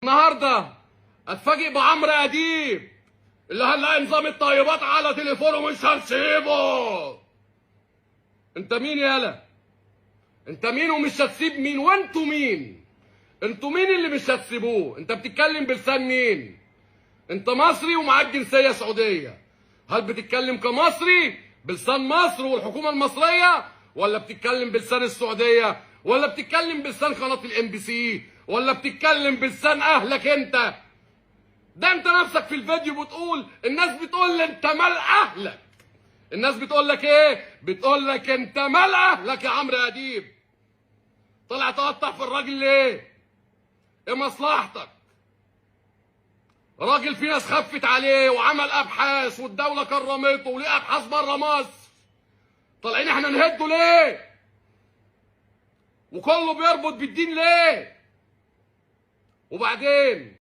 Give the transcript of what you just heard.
النهارده اتفاجئ بعمرو اديب اللي هنلاقي نظام الطيبات على تليفونه مش هنسيبه. انت مين يالا؟ انت مين ومش هتسيب مين؟ وانتوا مين؟ انتوا مين اللي مش هتسيبوه؟ انت بتتكلم بلسان مين؟ انت مصري ومعاك جنسيه سعوديه. هل بتتكلم كمصري بلسان مصر والحكومه المصريه، ولا بتتكلم بلسان السعوديه، ولا بتتكلم بلسان قناه الام بي سي، ولا بتتكلم بلسان اهلك انت؟ ده انت نفسك في الفيديو بتقول الناس بتقول لي انت مال اهلك. الناس بتقول لك ايه؟ بتقول لك انت مال اهلك يا عمرو اديب. طلع تقطع في الراجل ليه؟ ايه مصلحتك؟ راجل في ناس خفت عليه وعمل ابحاث والدوله كرمته وليه ابحاث بره مصر. طالعين احنا نهده ليه؟ وكله بيربط بالدين ليه؟ وبعدين